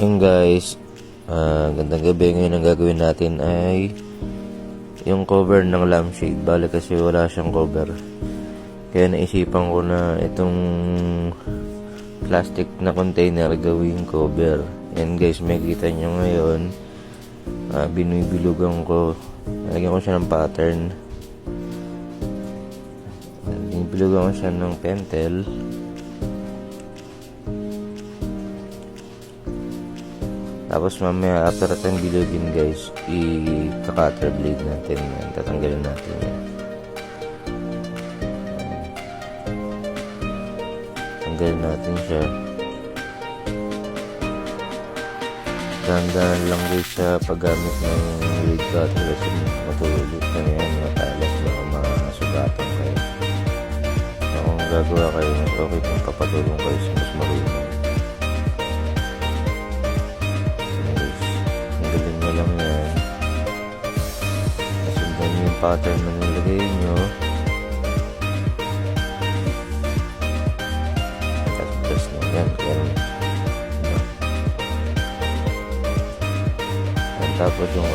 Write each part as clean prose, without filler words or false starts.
Yung guys, gandang gabi. Ngayon ang gagawin natin ay yung cover ng lampshade. Bale kasi wala siyang cover, kaya naisipan ko na itong plastic na container gawing cover. Yan guys, makikita nyo ngayon, binibilugan ko. Nalagyan ko siya ng pattern, binibilugan ko siya ng pentel. Tapos mamaya after natin bilugin guys, i-cutter blade natin yan. Tatanggalin natin yan. Tanggalin natin siya. Dahan-dahan lang guys sa paggamit ng blade cutter kasi matulog na yan, matalas, baka masugatan kayo. So, kung gagawa kayo, mas okay kung kapatulong kayo sa mas marunong. Lang yan, nasundan nyo yung pattern na nilagay nyo, tapos na yan, tapos yung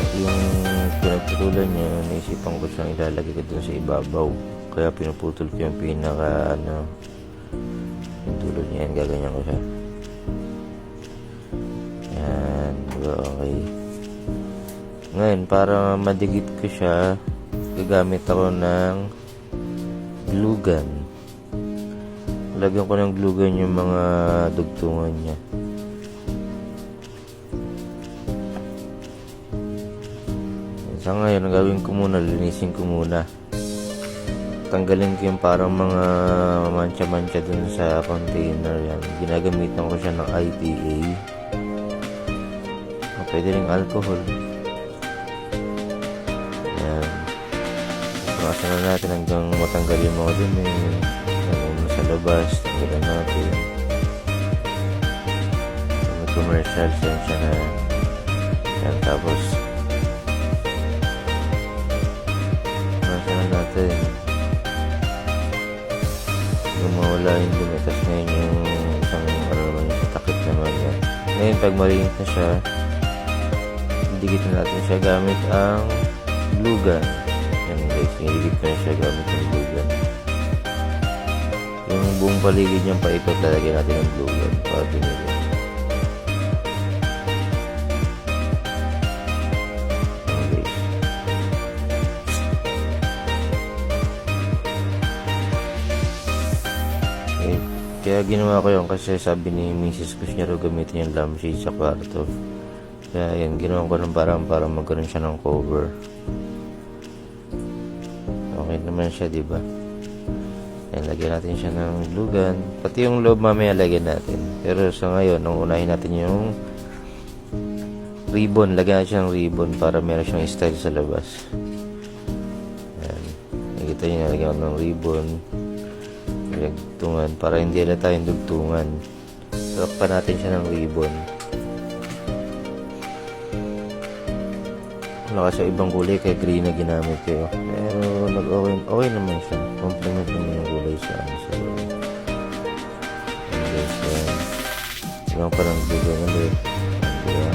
pinagputulan nyo, naisipan ko siyang ilalagay ko dun sa ibabaw, kaya pinuputol ko yung pinaka yung tulad niya. Yan, gaganyan ko siya. Yan, okay. Ngayon, para madikit ko siya, gagamit ako ng glue gun. Lagyan ko ng glue gun yung mga dugtungan niya. Sa ngayon, gagawin ko muna, linisin ko muna. Tanggalin ko yung parang mga mancha-mancha dun sa container. Yan. Ginagamitan ko siya ng IPA. Pwede rin alcohol. Pakasan na natin hanggang matanggal yung mga dumi. Yung sa labas, tanggalan natin. May commercial sense siya na yan. Tapos pakasan na natin yung mawala yung dumi. Tapos ngayon yung isang naman yung takip naman yan. Ngayon pag malinis na siya, didikit na natin siya gamit ang glue gun. Yan guys, nililip ko na siya gamit ng glue gun. Yung buong paligid niyang paikot, lalagyan natin ng glue gun para pinili. Yan guys. Okay. Kaya ginawa ko yun kasi sabi ni Mrs. gusto niya rin gamitin yung lampshade sa kwarto. Kaya yan, ginawa ko ng parang para magkaroon siya ng cover. Okay naman siya, diba? Yan, lagyan natin siya ng glue gun. Pati yung loob mamaya lagyan natin. Pero sa ngayon, nung unahin natin yung ribbon. Lagyan natin siya ng ribbon para meron siyang style sa labas. Yan. Nakita nyo, nalagyan ko ng ribbon. Dugtungan. Para hindi halata yung dugtungan. Takpan natin siya ng ribbon. Wala kasi ibang kulay, kaya green na ginamit ko. Pero okay naman siya. Compliment naman yung kulay sa loob. And guys, yung parang dulo ulit. Diba?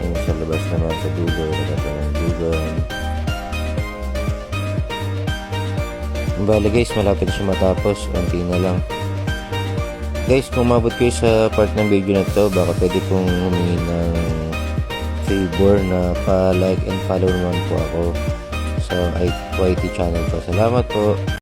Ayun, sa labas naman sa dulo, nagkata ng dulo. Bale guys, malapit siya matapos. Kunti na lang. Guys, kung umabot kayo sa part ng video na to, baka pwede kong humingi ng favor na pa-like and follow naman po ako sa YT channel ko. Salamat po.